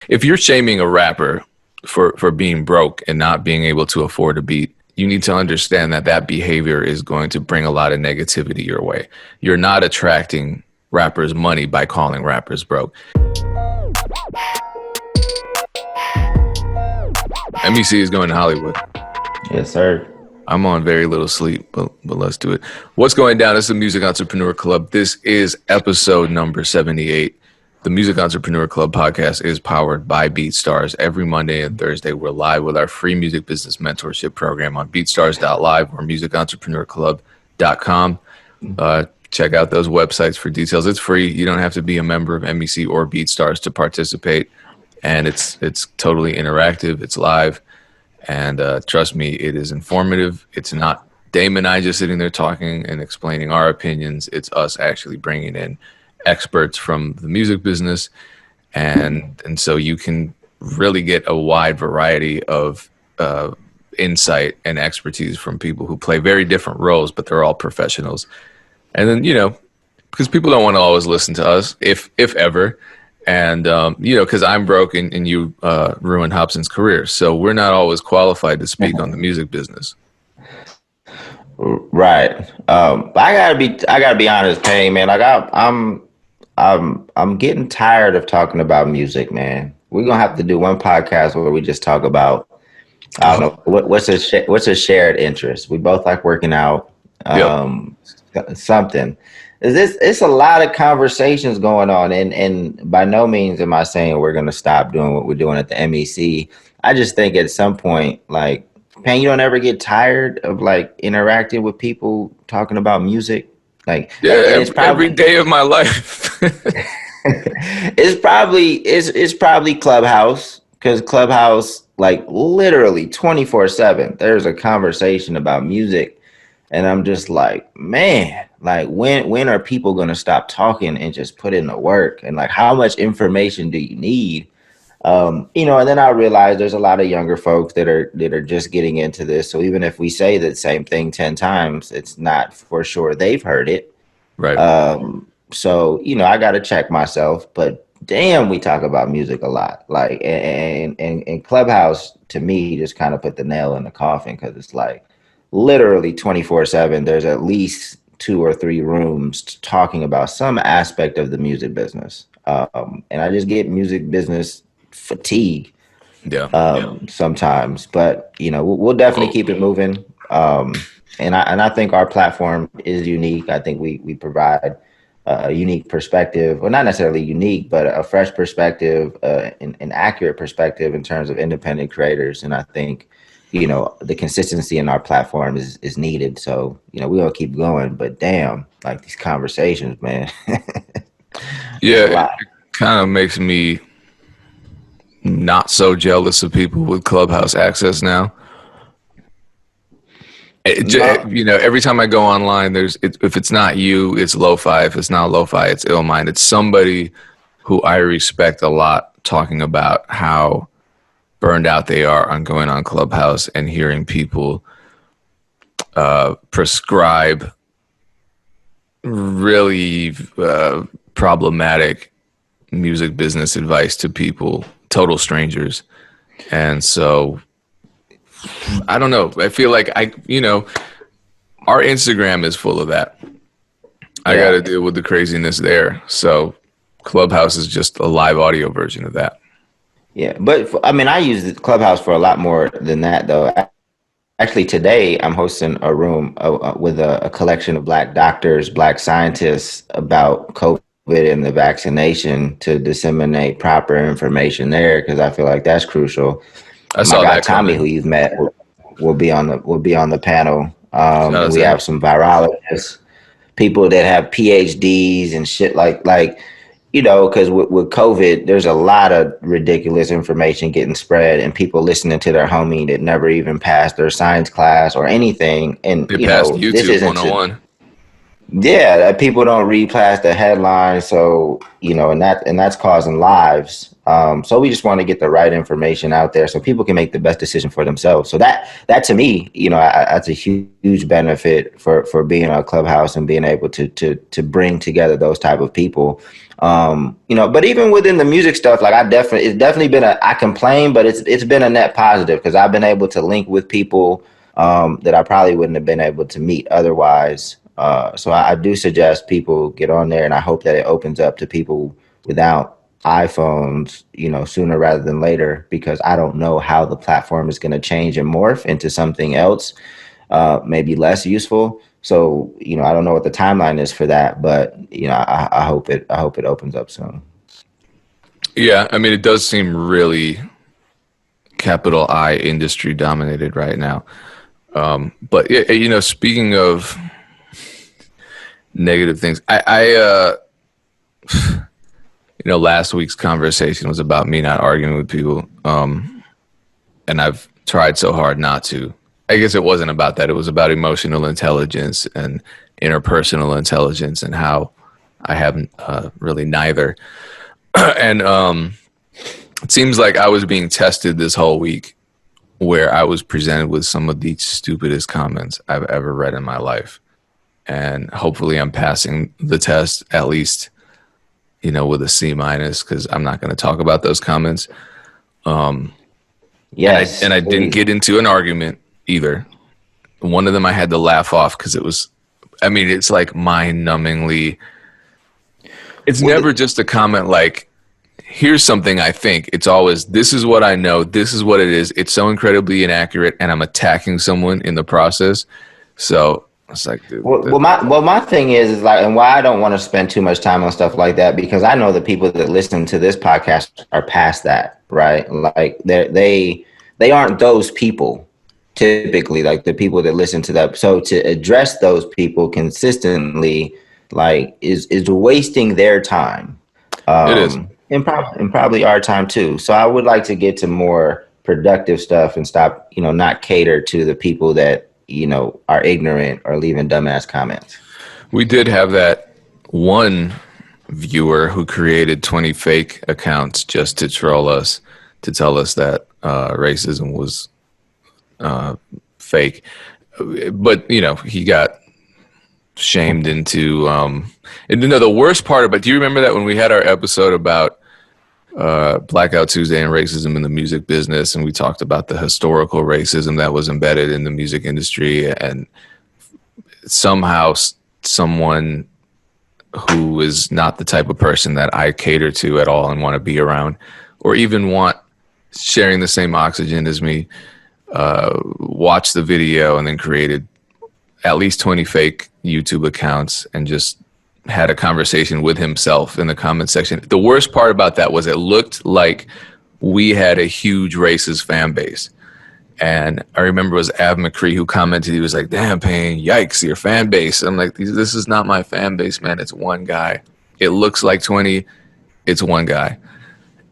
If you're shaming a rapper for being broke and not being able to afford a beat, you need to understand that that behavior is going to bring a lot of negativity your way. You're not attracting rappers money by calling rappers broke. MEC is going to Hollywood. Yes, sir. I'm on very little sleep, but let's do it. What's going down? This is the Music Entrepreneur Club. This is episode number 78. The Music Entrepreneur Club podcast is powered by BeatStars. Every Monday and Thursday, we're live with our free music business mentorship program on beatstars.live or musicentrepreneur.club.com. Check out those websites for details. It's free. You don't have to be a member of MEC or BeatStars to participate, and it's totally interactive. It's live. And trust me, it is informative. It's not Dame and I just sitting there talking and explaining our opinions. It's us actually bringing in experts from the music business. And so you can really get a wide variety of insight and expertise from people who play very different roles, but they're all professionals. And then, because people don't want to always listen to us, if ever. And, because I'm broke and you ruined Hopsin's career. So we're not always qualified to speak on the music business. Right. But I gotta be honest, Kane, man. Like I'm getting tired of talking about music, man. We're gonna have to do one podcast where we just talk about, I don't know, what's a shared interest. We both like working out, something. It's a lot of conversations going on, and by no means am I saying we're gonna stop doing what we're doing at the MEC. I just think at some point, like, Payne, you don't ever get tired of like interacting with people talking about music. Like, it's probably, every day of my life. it's probably Clubhouse, because Clubhouse, like, literally 24/7, there's a conversation about music. And I'm just like, man, like, when are people going to stop talking and just put in the work? And like, how much information do you need? And then I realized there's a lot of younger folks that are just getting into this. So even if we say the same thing 10 times, it's not for sure they've heard it. Right. So, I got to check myself, but damn, we talk about music a lot. Like, and Clubhouse, to me, just kind of put the nail in the coffin, because it's like, literally 24/7, there's at least 2 or 3 rooms talking about some aspect of the music business. And I just get music business fatigue sometimes, but we'll definitely keep it moving. And I think our platform is unique. I think we provide a unique perspective, well, not necessarily unique, but a fresh perspective, an accurate perspective in terms of independent creators. And I think the consistency in our platform is needed. So, we'll keep going, but damn, like, these conversations, man. Yeah, it kind of makes me not so jealous of people with Clubhouse access now. Every time I go online, if it's not you, it's lo-fi. If it's not lo-fi, it's Illmind. It's somebody who I respect a lot talking about how burned out they are on going on Clubhouse and hearing people prescribe really problematic music business advice to people, total strangers. And so, I don't know. I feel like our Instagram is full of that. I got to deal with the craziness there. So Clubhouse is just a live audio version of that. Yeah, but I use the Clubhouse for a lot more than that, though. Actually, today I'm hosting a room with a collection of Black doctors, Black scientists, about COVID and the vaccination, to disseminate proper information there, because I feel like that's crucial. I saw that Tommy, who you've met, will be on the panel. We have some virologists, people that have PhDs and shit like. Because with COVID, there's a lot of ridiculous information getting spread, and people listening to their homie that never even passed their science class or anything. And they passed YouTube 101. People don't read past the headlines. So, and that's causing lives. So we just want to get the right information out there so people can make the best decision for themselves. So that to me, that's a huge benefit for being on Clubhouse and being able to bring together those type of people. But even within the music stuff, like it's definitely been I complain, but it's been a net positive because I've been able to link with people that I probably wouldn't have been able to meet otherwise. So I do suggest people get on there, and I hope that it opens up to people without iPhones, sooner rather than later, because I don't know how the platform is going to change and morph into something else, maybe less useful. So, I don't know what the timeline is for that, but I hope it opens up soon. Yeah, I mean, it does seem really capital I industry dominated right now. But speaking of negative things, last week's conversation was about me not arguing with people. And I've tried so hard not to. I guess it wasn't about that. It was about emotional intelligence and interpersonal intelligence and how I haven't really neither. And it seems like I was being tested this whole week where I was presented with some of the stupidest comments I've ever read in my life. And hopefully I'm passing the test at least, with a C minus, because I'm not going to talk about those comments. Yes. And I didn't get into an argument either. One of them I had to laugh off because it's like mind-numbingly. It's never just a comment like, here's something I think. It's always, this is what I know. This is what it is. It's so incredibly inaccurate, and I'm attacking someone in the process. So it's like, dude. My thing is like, and why I don't want to spend too much time on stuff like that, because I know the people that listen to this podcast are past that, right? Like they aren't those people typically, like the people that listen to that. So to address those people consistently, like is wasting their time. It is. And probably our time too. So I would like to get to more productive stuff and stop, not cater to the people that, are ignorant or leaving dumbass comments. We did have that one viewer who created 20 fake accounts just to troll us, to tell us that racism was fake. But, he got shamed into and the worst part about, do you remember that when we had our episode about Blackout Tuesday and racism in the music business, and we talked about the historical racism that was embedded in the music industry, and somehow someone who is not the type of person that I cater to at all and want to be around, or even want sharing the same oxygen as me, watched the video and then created at least 20 fake YouTube accounts and just had a conversation with himself in the comment section. The worst part about that was it looked like we had a huge racist fan base. And I remember it was Av McCree who commented, he was like, damn, Payne, yikes, your fan base. I'm like, this is not my fan base, man. It's one guy. It looks like 20. It's one guy.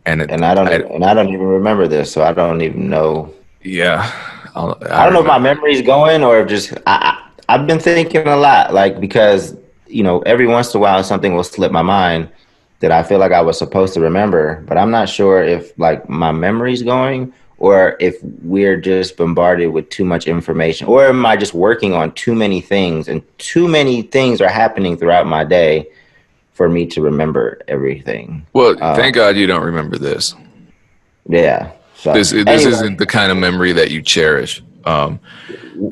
And I don't even remember this, so I don't even know. Yeah. I don't know if my memory's going or if just I've been thinking a lot, like, because every once in a while something will slip my mind that I feel like I was supposed to remember, but I'm not sure if like my memory's going or if we're just bombarded with too much information, or am I just working on too many things and too many things are happening throughout my day for me to remember everything. Well, thank God you don't remember this. Yeah. So this anyway, isn't the kind of memory that you cherish. But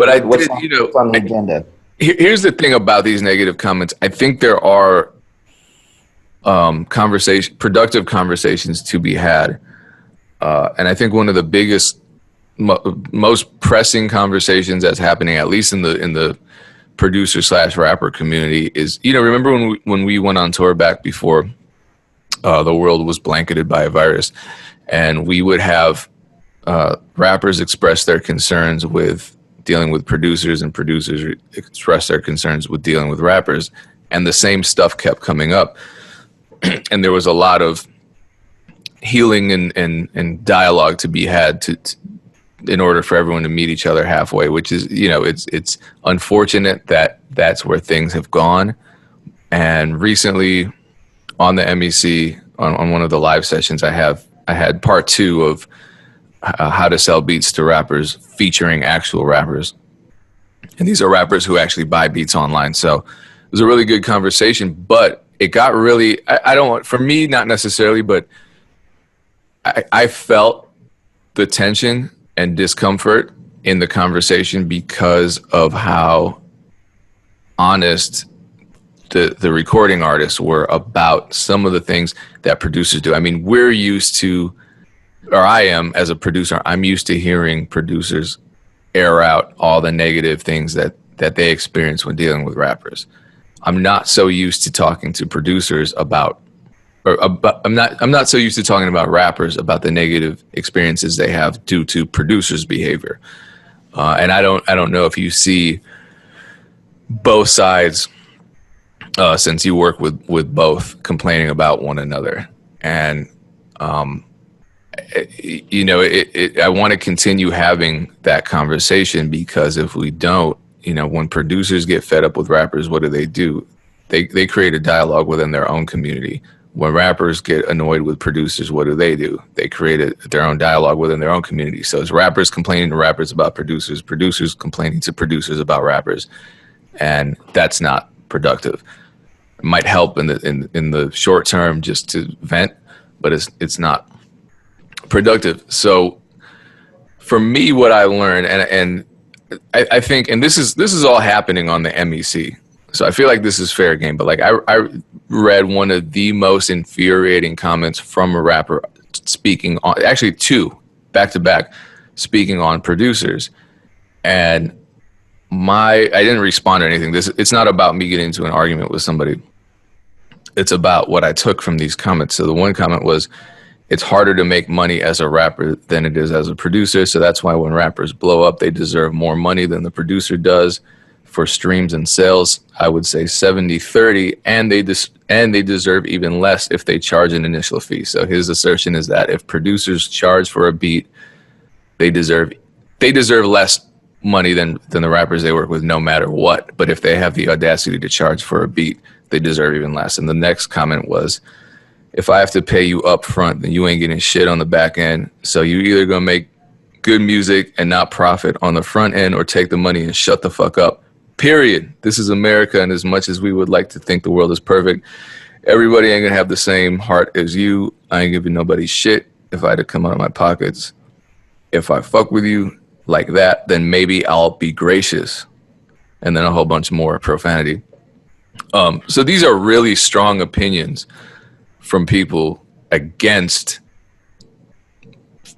I what's did, on the agenda? Here's the thing about these negative comments. I think there are productive conversations to be had. And I think one of the biggest, most pressing conversations that's happening, at least in the producer/rapper community, is, remember when we went on tour back before the world was blanketed by a virus, and we would have rappers express their concerns with dealing with producers, and producers express their concerns with dealing with rappers, and the same stuff kept coming up. And there was a lot of healing and dialogue to be had in order for everyone to meet each other halfway, which is, it's unfortunate that that's where things have gone. And recently on the MEC, on one of the live sessions, I have I had part 2 of how to sell beats to rappers, featuring actual rappers. And these are rappers who actually buy beats online. So it was a really good conversation, but it got really, I don't want, for me, not necessarily, but I felt the tension and discomfort in the conversation because of how honest the recording artists were about some of the things that producers do. I mean, we're used to, or I am as a producer, I'm used to hearing producers air out all the negative things that they experience when dealing with rappers. I'm not so used to talking to producers about, I'm not so used to talking about rappers about the negative experiences they have due to producers' behavior. And I don't know if you see both sides, since you work with both, complaining about one another. And I want to continue having that conversation, because if we don't, when producers get fed up with rappers, what do? They create a dialogue within their own community. When rappers get annoyed with producers, what do? They create their own dialogue within their own community. So it's rappers complaining to rappers about producers, producers complaining to producers about rappers, and that's not productive. It might help in the short term just to vent, but it's not productive. So for me, what I learned, and I think, and this is all happening on the MEC, so I feel like this is fair game. But like I read one of the most infuriating comments from a rapper speaking on, actually 2 back to back, speaking on producers, and I didn't respond to anything. It's not about me getting into an argument with somebody. It's about what I took from these comments. So the one comment was, it's harder to make money as a rapper than it is as a producer. So that's why when rappers blow up, they deserve more money than the producer does for streams and sales. I would say 70-30, and they deserve even less if they charge an initial fee. So his assertion is that if producers charge for a beat, they deserve less money than the rappers they work with, no matter what. But if they have the audacity to charge for a beat, they deserve even less. And the next comment was, if I have to pay you up front, then you ain't getting shit on the back end. So you either gonna make good music and not profit on the front end, or take the money and shut the fuck up. Period. This is America, and as much as we would like to think the world is perfect, everybody ain't gonna have the same heart as you. I ain't giving nobody shit if I had to come out of my pockets. If I fuck with you like that, then maybe I'll be gracious. And then a whole bunch more profanity. So these are really strong opinions from people against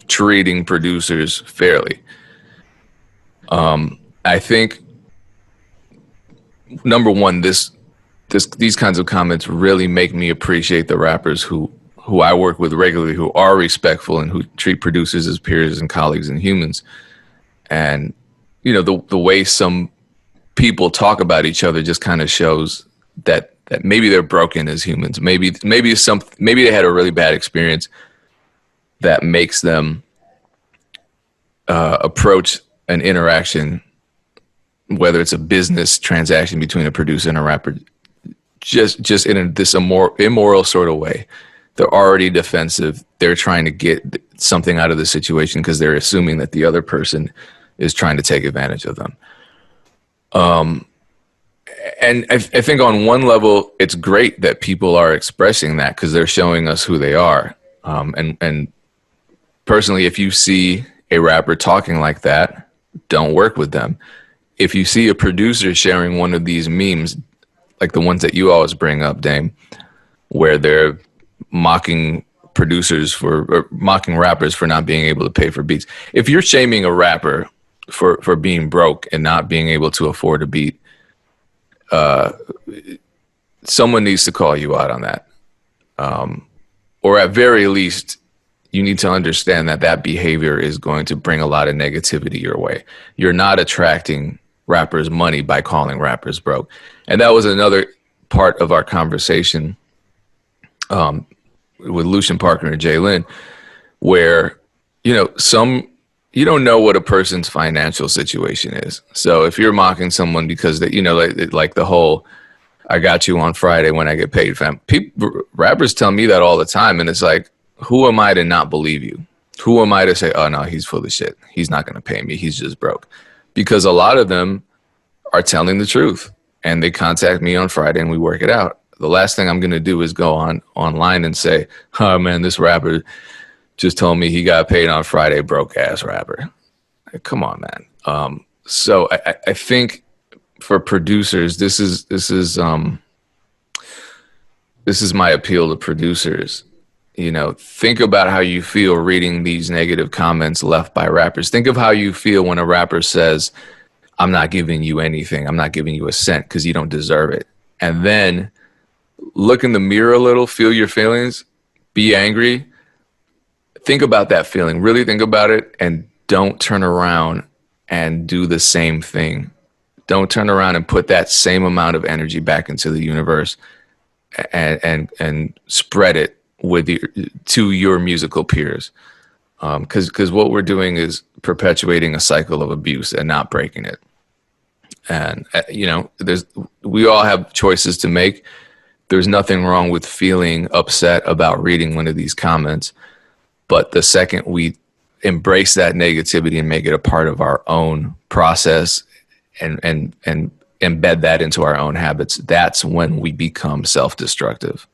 treating producers fairly. I think, number one, these kinds of comments really make me appreciate the rappers who I work with regularly, who are respectful and who treat producers as peers and colleagues and humans. And the way some people talk about each other just kind of shows that maybe they're broken as humans. Maybe they had a really bad experience that makes them approach an interaction, whether it's a business transaction between a producer and a rapper, just in this immoral sort of way. They're already defensive. They're trying to get something out of the situation because they're assuming that the other person is trying to take advantage of them. And I think on one level, it's great that people are expressing that, because they're showing us who they are. And personally, if you see a rapper talking like that, don't work with them. If you see a producer sharing one of these memes, like the ones that you always bring up, Dame, where they're mocking mocking rappers for not being able to pay for beats. If you're shaming a rapper for being broke and not being able to afford a beat, someone needs to call you out on that. Or at very least, you need to understand that behavior is going to bring a lot of negativity your way. You're not attracting rappers money by calling rappers broke. And that was another part of our conversation with Lucian Parker and Jalen, where, you don't know what a person's financial situation is. So if you're mocking someone because like the whole, I got you on Friday when I get paid, rappers tell me that all the time. And it's like, who am I to not believe you? Who am I to say, oh no, he's full of shit. He's not going to pay me. He's just broke. Because a lot of them are telling the truth, and they contact me on Friday and we work it out. The last thing I'm going to do is go online and say, oh man, this rapper just told me he got paid on Friday, broke ass rapper. Like, come on, man. So I think for producers, this is my appeal to producers. You know, think about how you feel reading these negative comments left by rappers. Think of how you feel when a rapper says, I'm not giving you anything. I'm not giving you a cent because you don't deserve it. And then look in the mirror a little, feel your feelings, be angry. Think about that feeling. Really think about it, and don't turn around and do the same thing. Don't turn around and put that same amount of energy back into the universe and spread it with to your musical peers. Because what we're doing is perpetuating a cycle of abuse and not breaking it. And you know, we all have choices to make. There's nothing wrong with feeling upset about reading one of these comments, but the second we embrace that negativity and make it a part of our own process and embed that into our own habits, that's when we become self-destructive.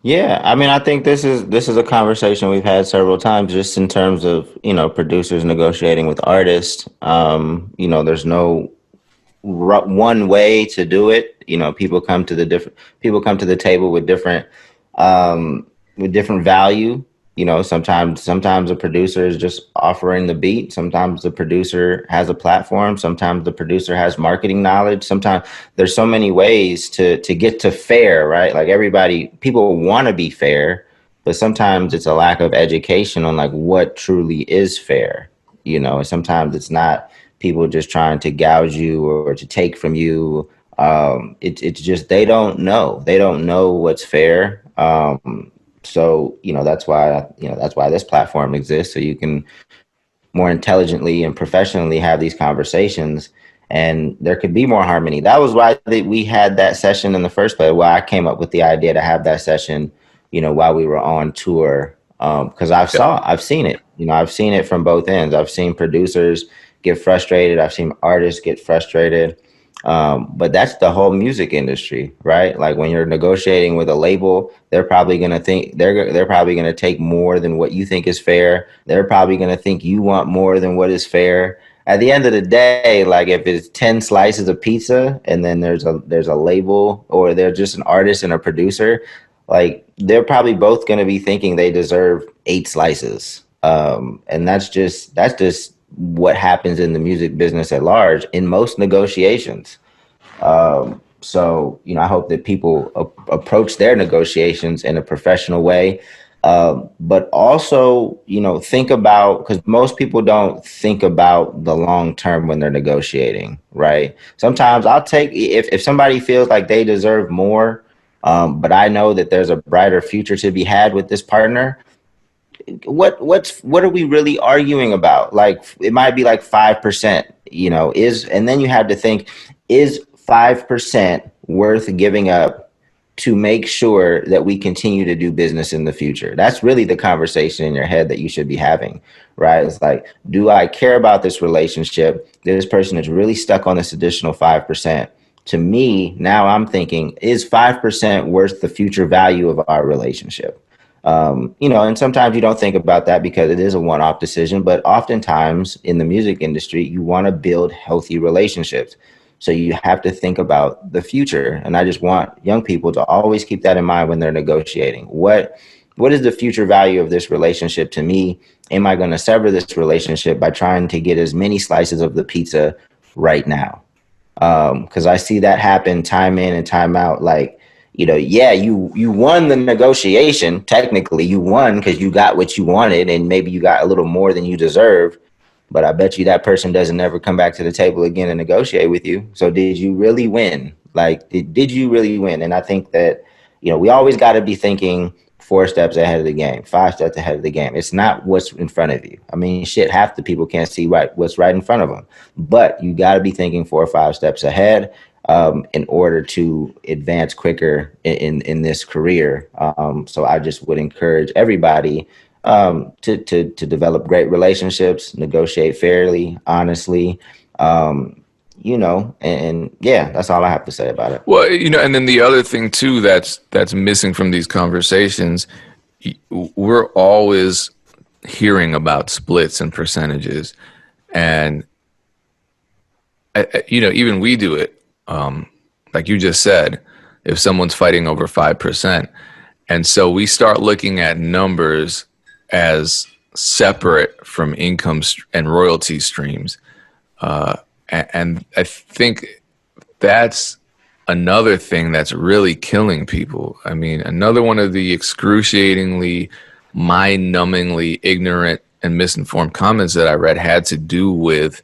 Yeah, I mean, I think this is a conversation we've had several times, just in terms of, producers negotiating with artists. There's no one way to do it. People come to the table with different value. Sometimes a producer is just offering the beat. Sometimes the producer has a platform. Sometimes the producer has marketing knowledge. Sometimes there's so many ways to get to fair, right? Like, people want to be fair, but sometimes it's a lack of education on like what truly is fair. And sometimes it's not people just trying to gouge you or to take from you. It's just they don't know what's fair. So that's why this platform exists, so you can more intelligently and professionally have these conversations, and there could be more harmony. That was why we had that session in the first place. Why I came up with the idea to have that session, while we were on tour, because Yeah. I've seen it. I've seen it from both ends. I've seen producers get frustrated. I've seen artists get frustrated. But that's the whole music industry, right? Like, when you're negotiating with a label, they're probably going to think they're probably going to take more than what you think is fair. They're probably going to think you want more than what is fair. At the end of the day, like, if it's 10 slices of pizza and then there's a label, or they're just an artist and a producer, like, they're probably both going to be thinking they deserve 8 slices. And that's just what happens in the music business at large in most negotiations. So, I hope that people approach their negotiations in a professional way. But also, think about, because most people don't think about the long term when they're negotiating, right? Sometimes I'll take, if somebody feels like they deserve more, but I know that there's a brighter future to be had with this partner. What are we really arguing about? Like, it might be like 5%, and then you have to think, is 5% worth giving up to make sure that we continue to do business in the future? That's really the conversation in your head that you should be having, right? It's like, do I care about this relationship? This person is really stuck on this additional 5%. To me, now I'm thinking, is 5% worth the future value of our relationship? And sometimes you don't think about that because it is a one-off decision, but oftentimes in the music industry, you want to build healthy relationships. So you have to think about the future. And I just want young people to always keep that in mind when they're negotiating. What is the future value of this relationship to me? Am I going to sever this relationship by trying to get as many slices of the pizza right now? Because I see that happen time in and time out. Like, yeah, you won the negotiation. Technically, you won because you got what you wanted, and maybe you got a little more than you deserve. But I bet you that person doesn't ever come back to the table again and negotiate with you. So did you really win? Like, did you really win? And I think that, we always got to be thinking 4 steps ahead of the game, 5 steps ahead of the game. It's not what's in front of you. I mean, shit, half the people can't see what's right in front of them. But you got to be thinking 4 or 5 steps ahead. in order to advance quicker in this career. So I just would encourage everybody to develop great relationships, negotiate fairly, honestly, and yeah, that's all I have to say about it. Well, and then the other thing too that's missing from these conversations, we're always hearing about splits and percentages, and even we do it. Like you just said, if someone's fighting over 5%, and so we start looking at numbers as separate from income and royalty streams, and I think that's another thing that's really killing people. I mean, another one of the excruciatingly, mind-numbingly ignorant and misinformed comments that I read had to do with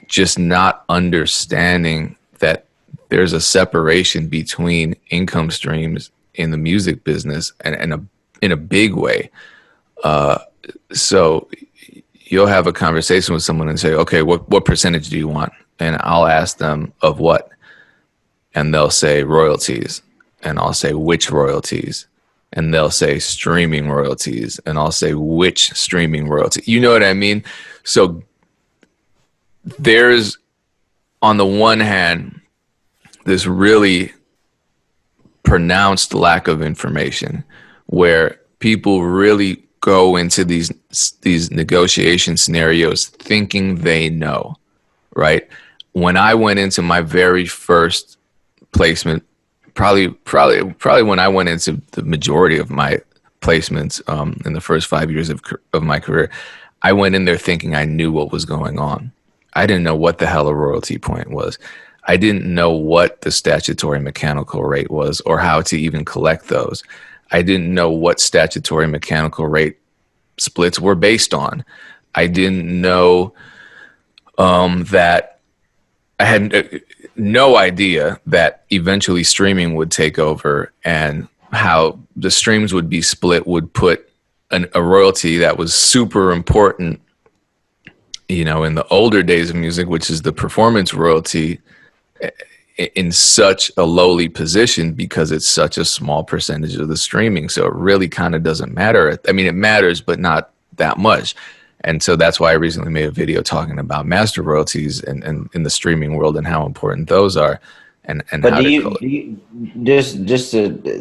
just not understanding that there's a separation between income streams in the music business and in a big way. So you'll have a conversation with someone and say, okay, what percentage do you want? And I'll ask them of what? And they'll say royalties. And I'll say, which royalties? And they'll say streaming royalties. And I'll say, which streaming royalty? You know what I mean? So there's, on the one hand, this really pronounced lack of information where people really go into these negotiation scenarios thinking they know, right? When I went into my very first placement, probably when I went into the majority of my placements in the first 5 years of my career, I went in there thinking I knew what was going on. I didn't know what the hell a royalty point was. I didn't know what the statutory mechanical rate was or how to even collect those. I didn't know what statutory mechanical rate splits were based on. I didn't know that I had no idea that eventually streaming would take over and how the streams would be split would put a royalty that was super important, in the older days of music, which is the performance royalty, in such a lowly position because it's such a small percentage of the streaming. So it really kind of doesn't matter. I mean, it matters, but not that much. And so that's why I recently made a video talking about master royalties and in the streaming world and how important those are and But how do to you, do you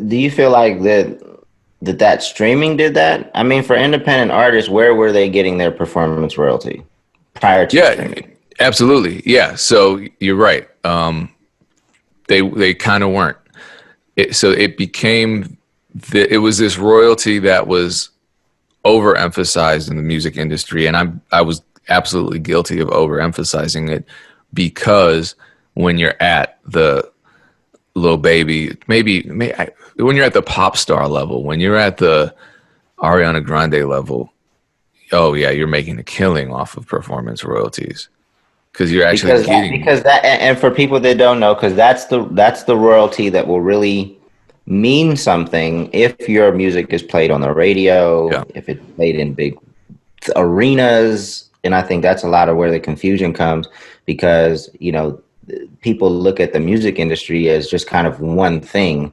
do you feel like that streaming did that? I mean, for independent artists, where were they getting their performance royalty prior to Yeah, streaming? absolutely. Yeah. So you're right. They kind of weren't. So it became it was this royalty that was overemphasized in the music industry, and I was absolutely guilty of overemphasizing it because when you're at the Lil Baby, when you're at the pop star level, when you're at the Ariana Grande level, oh yeah, you're making a killing off of performance royalties because you're actually getting. Because that and for people that don't know, because that's the royalty that will really mean something if your music is played on the radio, Yeah. if it's played in big arenas. And I think that's a lot of where the confusion comes because, people look at the music industry as just kind of one thing,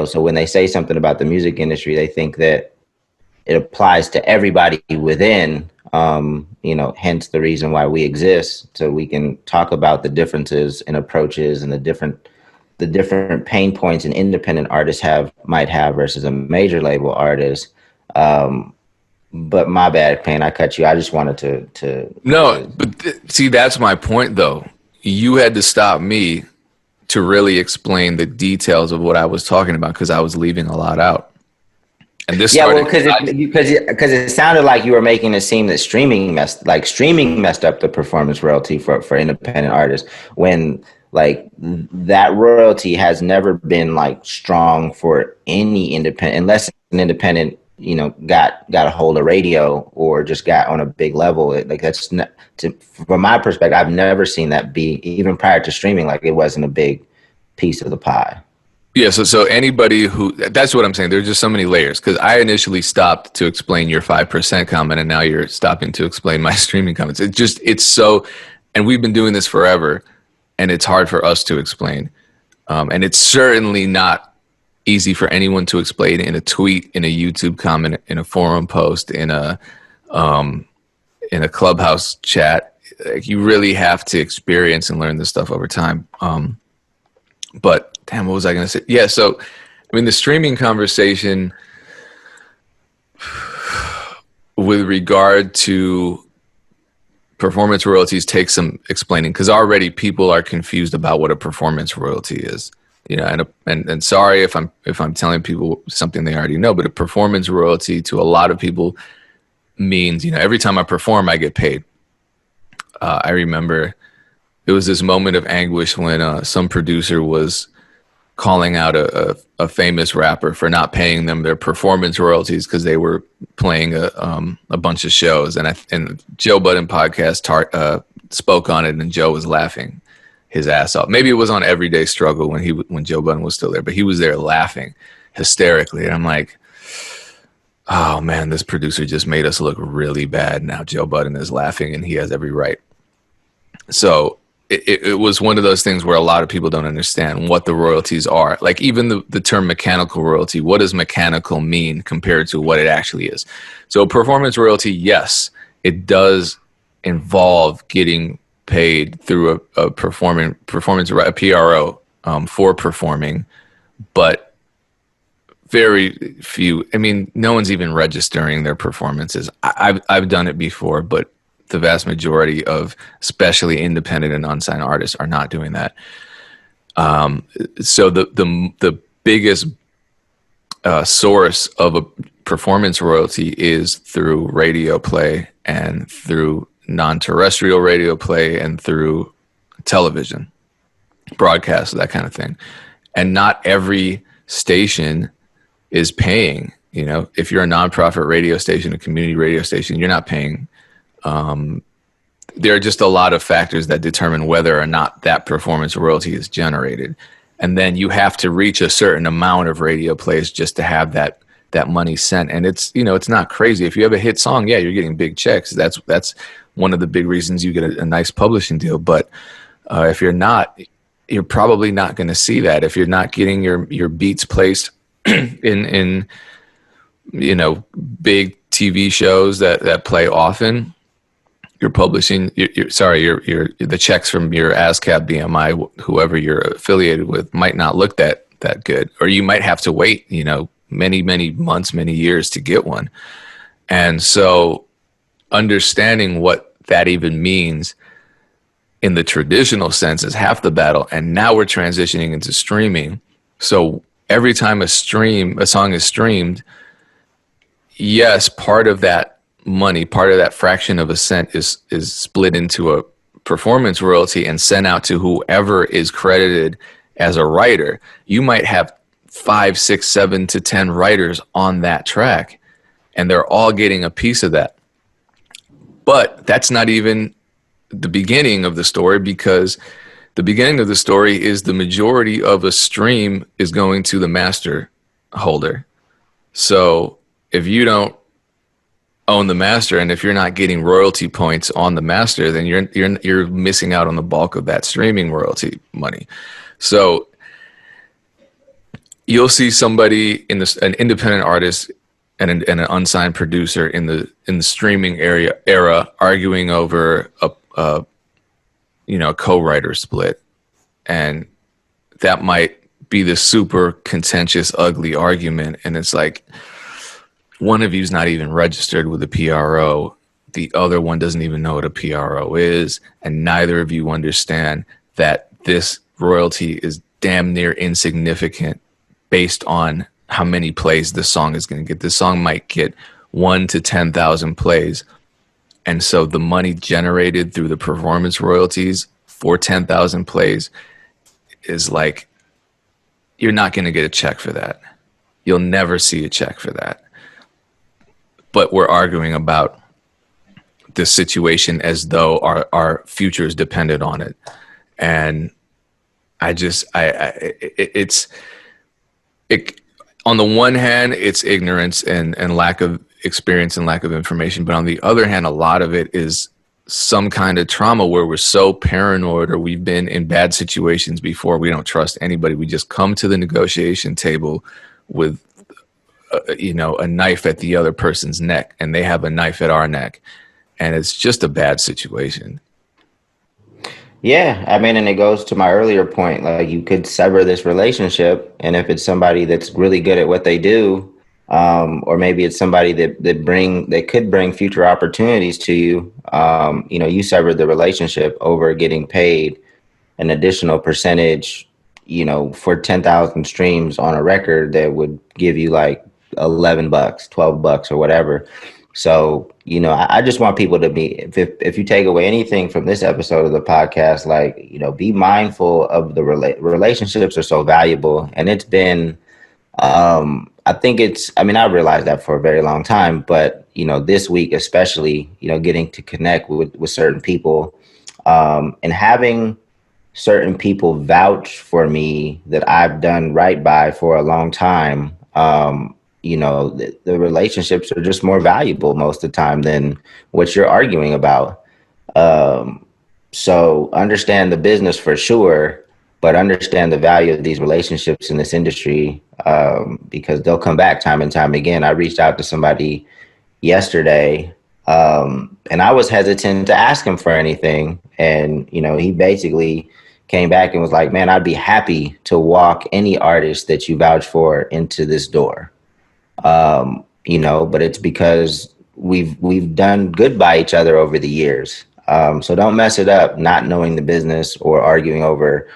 so when they say something about the music industry, they think that it applies to everybody within, hence the reason why we exist. So we can talk about the differences in approaches and the different pain points an independent artist might have versus a major label artist. But my bad, Payne, I cut you. I just wanted No, but see, that's my point, though. You had to stop me to really explain the details of what I was talking about because I was leaving a lot out. And this yeah, well, started because it sounded like you were making it seem that streaming messed up the performance royalty for independent artists when like that royalty has never been like strong for any independent unless an independent got a hold of radio or just got on a big level. Like that's not from my perspective, I've never seen that be even prior to streaming. Like it wasn't a big piece of the pie. Yeah, so anybody who, that's what I'm saying. There's just so many layers because I initially stopped to explain your 5% comment and now you're stopping to explain my streaming comments. It's so, and we've been doing this forever. and it's hard for us to explain. And it's certainly not easy for anyone to explain in a tweet, in a YouTube comment, in a forum post, in a Clubhouse chat. Like, you really have to experience and learn this stuff over time. But damn, what was I going to say? Yeah, so I mean, the streaming conversation with regard to performance royalties takes some explaining, because already people are confused about what a performance royalty is. You know, and sorry if I'm telling people something they already know, but a performance royalty to a lot of people means, you know, every time I perform, I get paid. I remember it was this moment of anguish when some producer was calling out a famous rapper for not paying them their performance royalties because they were playing a bunch of shows. And Joe Budden podcast spoke on it, and Joe was laughing his ass off. Maybe it was on Everyday Struggle when Joe Budden was still there, but he was there laughing hysterically. And I'm like, oh man, this producer just made us look really bad. Now Joe Budden is laughing, and he has every right. So it was one of those things where a lot of people don't understand what the royalties are. Like, even the term mechanical royalty, what does mechanical mean compared to what it actually is? So performance royalty, yes, it does involve getting paid through a performance, a PRO, for performing, but very few. I mean, no one's even registering their performances. I've done it before, but the vast majority of especially independent and unsigned artists are not doing that. So the biggest source of a performance royalty is through radio play and through non-terrestrial radio play and through television broadcasts, that kind of thing. And not every station is paying. You know, if you're a nonprofit radio station, a community radio station, you're not paying. There are just a lot of factors that determine whether or not that performance royalty is generated. And then you have to reach a certain amount of radio plays just to have that money sent. And it's, you know, it's not crazy. If you have a hit song, yeah, you're getting big checks. That's one of the big reasons you get a nice publishing deal. But if you're not, you're probably not going to see that. If you're not getting your beats placed in you know, big TV shows that play often, you're publishing, the checks from your ASCAP, BMI, whoever you're affiliated with, might not look that good, or you might have to wait, you know, many months, many years to get one. And so understanding what that even means in the traditional sense is half the battle. And now we're transitioning into streaming. So every time a song is streamed, yes, part of that money, part of that fraction of a cent is split into a performance royalty and sent out to whoever is credited as a writer. You might have 5, 6, 7 to 10 writers on that track, and they're all getting a piece of that. But that's not even the beginning of the story, because the beginning of the story is the majority of a stream is going to the master holder. So if you don't own the master, and if you're not getting royalty points on the master, then you're missing out on the bulk of that streaming royalty money. So you'll see somebody an independent artist and an unsigned producer in the streaming era arguing over a co-writer split, and that might be the super contentious, ugly argument. And it's like, one of you's not even registered with a PRO. The other one doesn't even know what a PRO is. And neither of you understand that this royalty is damn near insignificant based on how many plays this song is going to get. This song might get 1 to 10,000 plays. And so the money generated through the performance royalties for 10,000 plays is like, you're not going to get a check for that. You'll never see a check for that. But we're arguing about this situation as though our future is dependent on it. And it's on the one hand, it's ignorance and lack of experience and lack of information. But on the other hand, a lot of it is some kind of trauma where we're so paranoid or we've been in bad situations before. We don't trust anybody. We just come to the negotiation table with, a knife at the other person's neck, and they have a knife at our neck. And it's just a bad situation. Yeah, I mean, and it goes to my earlier point. Like, you could sever this relationship, and if it's somebody that's really good at what they do, or maybe it's somebody that could bring future opportunities to you. You severed the relationship over getting paid an additional percentage, for 10,000 streams on a record that would give you like $11, $12 or whatever. So, I just want people to be, if you take away anything from this episode of the podcast, like, be mindful of the relationships are so valuable. And it's been, I mean, I realized that for a very long time, but, this week, especially, getting to connect with certain people, and having certain people vouch for me that I've done right by for a long time. The relationships are just more valuable most of the time than what you're arguing about. Um, so understand the business for sure, but understand the value of these relationships in this industry, because they'll come back time and time again. I reached out to somebody yesterday, and I was hesitant to ask him for anything. And, he basically came back and was like, man, I'd be happy to walk any artist that you vouch for into this door. But it's because we've done good by each other over the years. So don't mess it up, not knowing the business or arguing over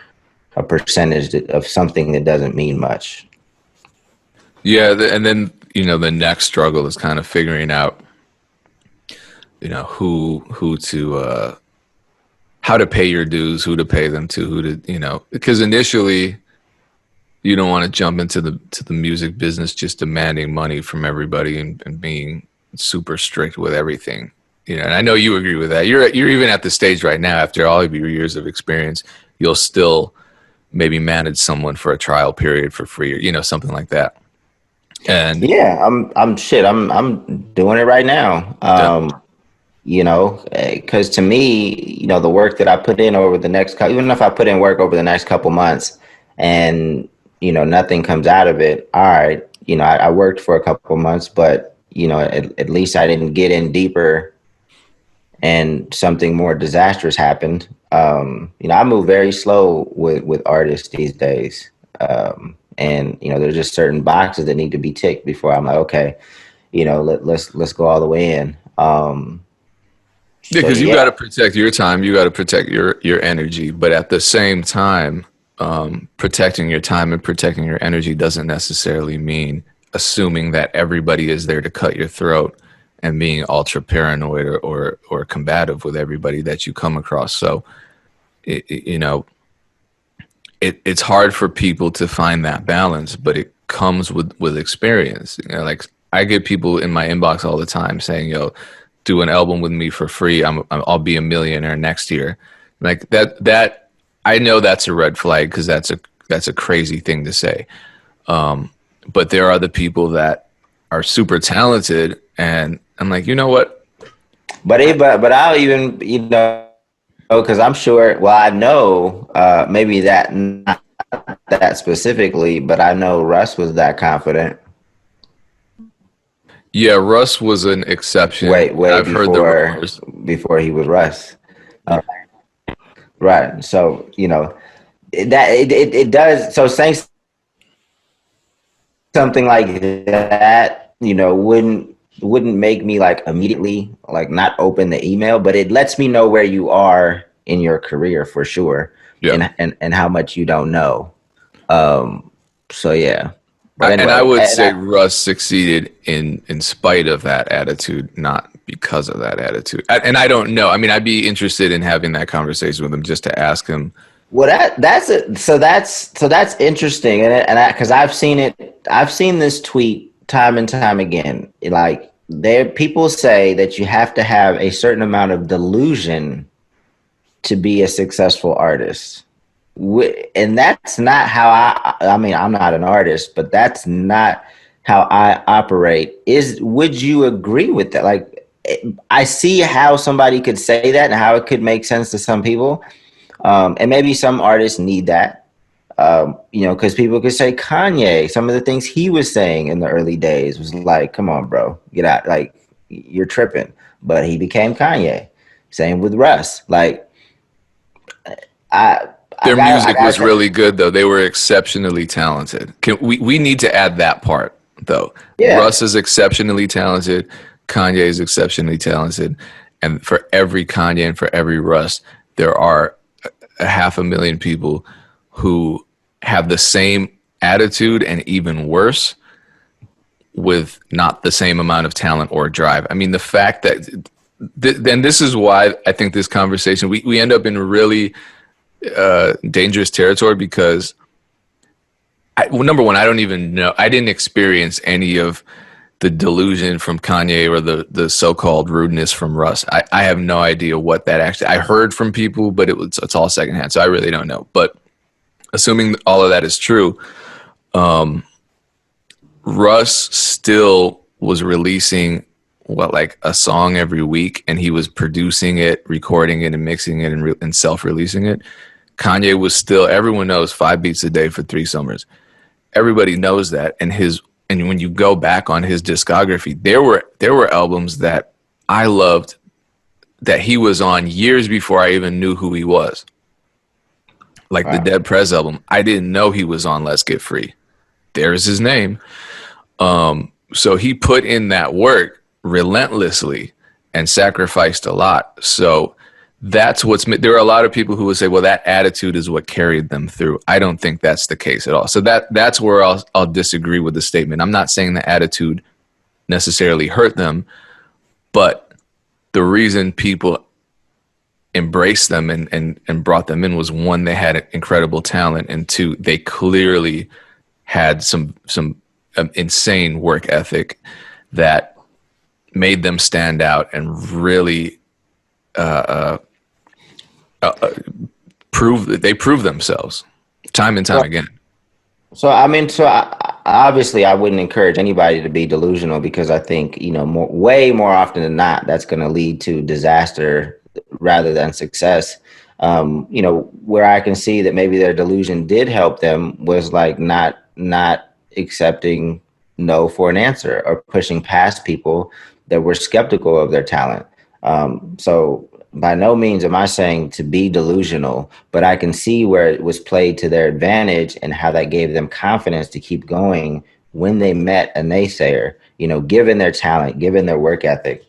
a percentage of something that doesn't mean much. Yeah, and then the next struggle is kind of figuring out, who to how to pay your dues, who to pay them to, who to because initially you don't want to jump into the music business just demanding money from everybody and being super strict with everything. And I know you agree with that. You're even at the stage right now after all of your years of experience, you'll still maybe manage someone for a trial period for free or something like that. And Yeah, I'm doing it right now. Because to me, the work that I put in over the even if I put in work over the next couple months and, nothing comes out of it. All right. I worked for a couple months, but, at least I didn't get in deeper and something more disastrous happened. I move very slow with artists these days. And, there's just certain boxes that need to be ticked before I'm like, okay, let's go all the way in. yeah, So because you yeah, got to protect your time, you got to protect your energy, but at the same time, protecting your time and protecting your energy doesn't necessarily mean assuming that everybody is there to cut your throat and being ultra paranoid or combative with everybody that you come across. So, it, it- you know, it's hard for people to find that balance, but it comes with experience. Like I get people in my inbox all the time saying, "Yo, do an album with me for free. I'll be a millionaire next year." Like that I know that's a red flag because that's a crazy thing to say. But there are the people that are super talented, and I'm like, you know what? but I'll even because I'm sure. Well, I know maybe that not that specifically, but I know Russ was that confident Yeah, Russ was an exception. way I've heard the before rumors. he was Russ. Uh, right. So it does. So saying something like that, wouldn't make me like immediately like not open the email, but it lets me know where you are in your career for sure, Yeah. and how much you don't know. Um, so yeah. But And I anyway, would say Russ succeeded in spite of that attitude, not because of that attitude. And I don't know. I mean, I'd be interested in having that conversation with him just to ask him. well, that's interesting, and because I've seen this tweet time and time again. Like, there, people say that you have to have a certain amount of delusion to be a successful artist. And that's not how I mean, I'm not an artist, but that's not how I operate. Would you agree with that? Like, I see how somebody could say that and how it could make sense to some people. And maybe some artists need that. You know, because people could say Kanye, some of the things he was saying in the early days was like, come on, bro, get out. Like, you're tripping. But he became Kanye. Same with Russ. Like, I, Their I music got was to, really good, though. They were exceptionally talented. We need to add that part, though. yeah. Russ is exceptionally talented. Kanye is exceptionally talented. And for every Kanye and for every Russ, there are a 500,000 people who have the same attitude and even worse with not the same amount of talent or drive. I mean, the fact that, then this is why I think this conversation, we end up in really dangerous territory because well, number one, I don't even know. I didn't experience any of the delusion from Kanye or the so-called rudeness from Russ. I have no idea what that actually. I heard from people, but it's all secondhand, so I really don't know. But assuming all of that is true, Russ still was releasing what, like a song every week, and he was producing it, recording it, and mixing it, and self-releasing it. Kanye was still, everyone knows, 5 beats a day for 3 summers. Everybody knows that, and when you go back on his discography, there were albums that I loved that he was on years before I even knew who he was. Like the Wow. Dead Prez album, I didn't know he was on Let's Get Free. There's his name. So he put in that work relentlessly and sacrificed a lot. So that's there are a lot of people who would say, well, that attitude is what carried them through. I don't think that's the case at all. So that's where I'll disagree with the statement. I'm not saying the attitude necessarily hurt them, but the reason people embraced them and brought them in was, one, they had incredible talent, and two, they clearly had some insane work ethic that made them stand out and really prove themselves time and time So, again. so I mean, obviously, I wouldn't encourage anybody to be delusional because I think, you know, way more often than not, that's going to lead to disaster rather than success. You know, where I can see that maybe their delusion did help them was like not accepting no for an answer or pushing past people that were skeptical of their talent. So by no means am I saying to be delusional, but I can see where it was played to their advantage and how that gave them confidence to keep going when they met a naysayer, you know, given their talent, given their work ethic.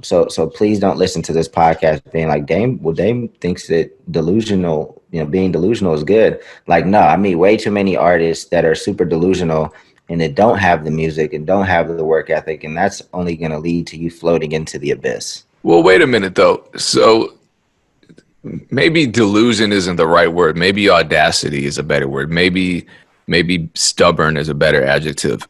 So please don't listen to this podcast being like, Dame thinks that delusional, you know, being delusional is good. Like, no, I meet way too many artists that are super delusional and that don't have the music and don't have the work ethic. And that's only going to lead to you floating into the abyss. Well, wait a minute though. So maybe delusion isn't the right word. Maybe audacity is a better word. Maybe stubborn is a better adjective.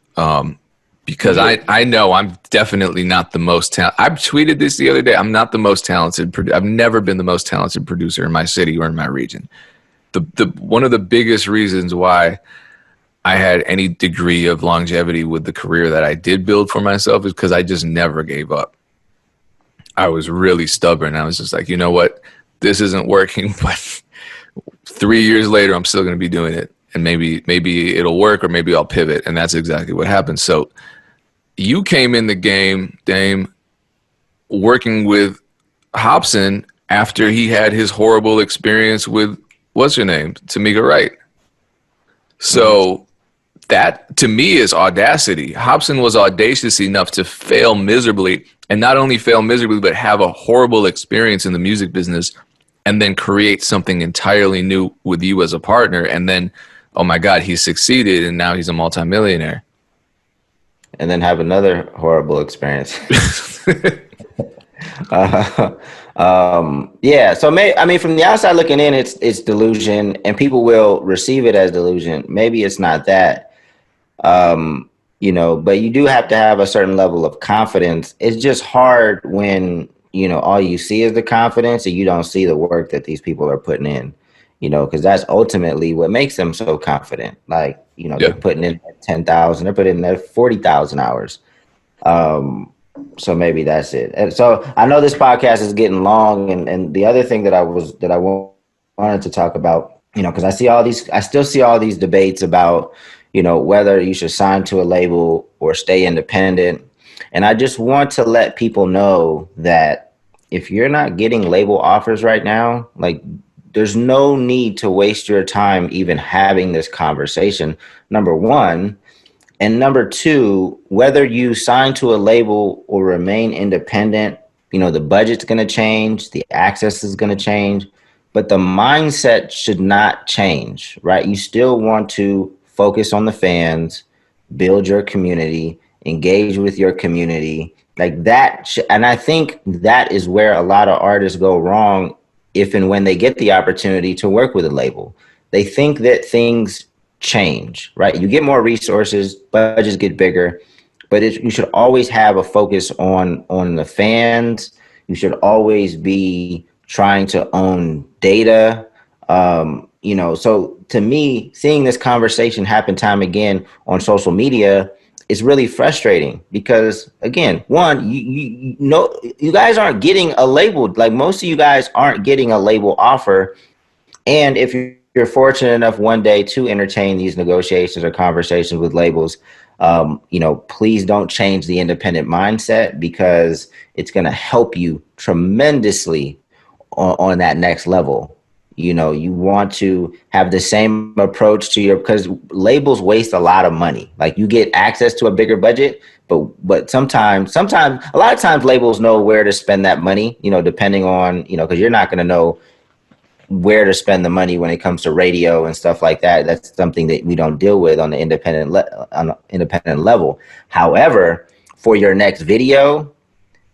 Because Yeah. I know I'm definitely not the most talented. I tweeted this the other day. I'm not the most talented. I've never been the most talented producer in my city or in my region. The one of the biggest reasons why I had any degree of longevity with the career that I did build for myself is because I just never gave up. I was really stubborn. I was just like, you know what, this isn't working, but 3 years later, I'm still going to be doing it, and maybe it'll work, or maybe I'll pivot, and that's exactly what happened. So you came in the game, Dame, working with Hopsin after he had his horrible experience with what's her name, Tamika Wright. Mhm. So that to me is audacity. Hopsin was audacious enough to fail miserably, and not only fail miserably, but have a horrible experience in the music business, and then create something entirely new with you as a partner. And then, oh my God, he succeeded, and now he's a multimillionaire. And then have another horrible experience. uh, yeah. So I mean, from the outside looking in, it's delusion, and people will receive it as delusion. Maybe it's not that, you know, but you do have to have a certain level of confidence. It's just hard when, you know, all you see is the confidence and you don't see the work that these people are putting in, you know, because that's ultimately what makes them so confident. Like, you know, they're Yeah. putting in 10,000, they're putting in their 40,000 hours. So maybe that's it. And so I know this podcast is getting long, and the other thing that wanted to talk about, because I still see all these debates about, whether you should sign to a label or stay independent. And I just want to let people know that if you're not getting label offers right now, like, there's no need to waste your time even having this conversation. Number one. And number two, whether you sign to a label or remain independent, the budget's going to change, the access is going to change, but the mindset should not change, right? You still want to focus on the fans, build your community, engage with your community, like that. And I think that is where a lot of artists go wrong if and when they get the opportunity to work with a label. They think that things change, right? You get more resources, budgets get bigger, but you should always have a focus on the fans. You should always be trying to own data. So to me, seeing this conversation happen time again on social media is really frustrating because, again, one, you know, you guys aren't getting a label. Like, most of you guys aren't getting a label offer. And if you're fortunate enough one day to entertain these negotiations or conversations with labels, please don't change the independent mindset, because it's going to help you tremendously on that next level. You want to have the same approach because labels waste a lot of money. Like, you get access to a bigger budget, but sometimes a lot of times labels know where to spend that money, depending on, because you're not going to know where to spend the money when it comes to radio and stuff like that. That's something that we don't deal with on the independent level. However, for your next video,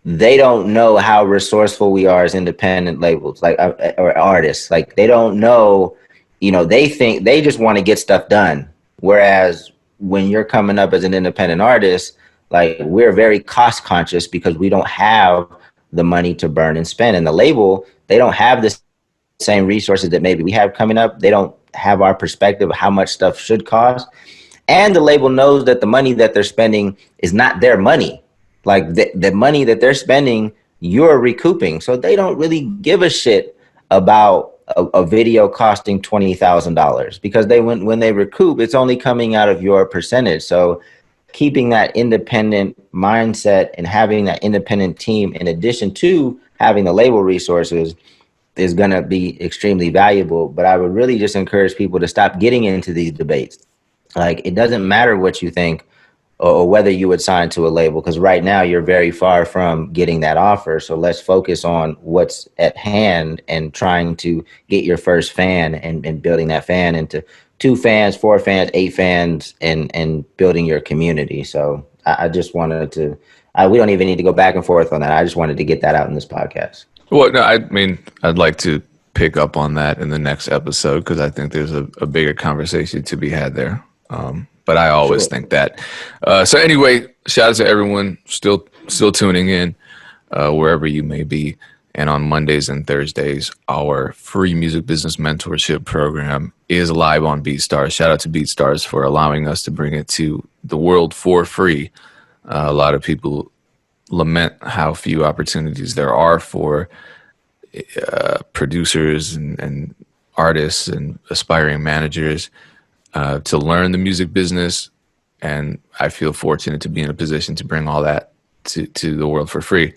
they don't know how resourceful we are as independent labels, like, or artists. Like, they don't know, they think they just want to get stuff done. Whereas when you're coming up as an independent artist, like, we're very cost conscious because we don't have the money to burn and spend. And the label, they don't have this same resources that maybe we have coming up. They don't have our perspective of how much stuff should cost. And the label knows that the money that they're spending is not their money. Like, the money that they're spending, you're recouping. So they don't really give a shit about a video costing $20,000, because when they recoup, it's only coming out of your percentage. So keeping that independent mindset and having that independent team, in addition to having the label resources, is going to be extremely valuable. But I would really just encourage people to stop getting into these debates. Like, it doesn't matter what you think or whether you would sign to a label, because right now you're very far from getting that offer. So let's focus on what's at hand and trying to get your first fan, and building that fan into 2 fans, 4 fans, 8 fans, and building your community. So I just wanted to, we don't even need to go back and forth on that. I just wanted to get that out in this podcast. Well, no, I mean, I'd like to pick up on that in the next episode, because I think there's a bigger conversation to be had there. But I always think that. So anyway, shout out to everyone still tuning in, wherever you may be. And on Mondays and Thursdays, our free music business mentorship program is live on BeatStars. Shout out to BeatStars for allowing us to bring it to the world for free. A lot of people lament how few opportunities there are for producers and artists and aspiring managers to learn the music business. And I feel fortunate to be in a position to bring all that to the world for free.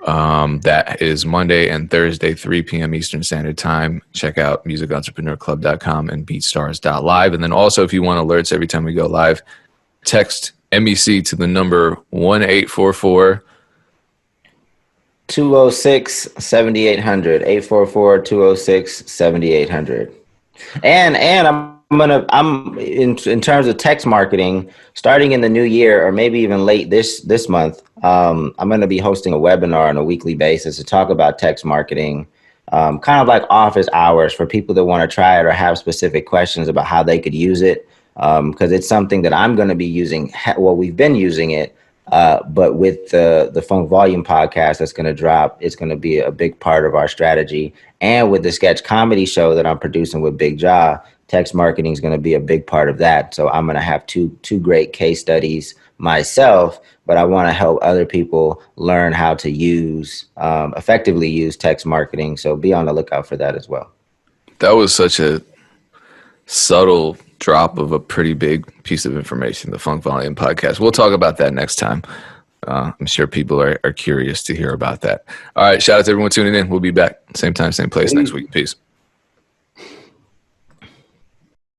That is Monday and Thursday, 3 p.m. Eastern Standard Time. Check out musicentrepreneur.club.com and beatstars.live. And then also, if you want alerts every time we go live, text MEC to the number 1-844 206-7800, 844-206-7800. And I'm in terms of text marketing, starting in the new year, or maybe even late this month, I'm gonna be hosting a webinar on a weekly basis to talk about text marketing, kind of like office hours for people that want to try it or have specific questions about how they could use it. Because it's something that I'm going to be using. Well, we've been using it, but with the Funk Volume podcast that's going to drop, it's going to be a big part of our strategy. And with the sketch comedy show that I'm producing with Big Jaw, text marketing is going to be a big part of that. So I'm going to have two great case studies myself, but I want to help other people learn how to effectively use text marketing. So be on the lookout for that as well. That was such a subtle drop of a pretty big piece of information, the Funk Volume podcast. We'll talk about that next time. I'm sure people are curious to hear about that. All right. Shout out to everyone tuning in. We'll be back. Same time, same place next week. Peace.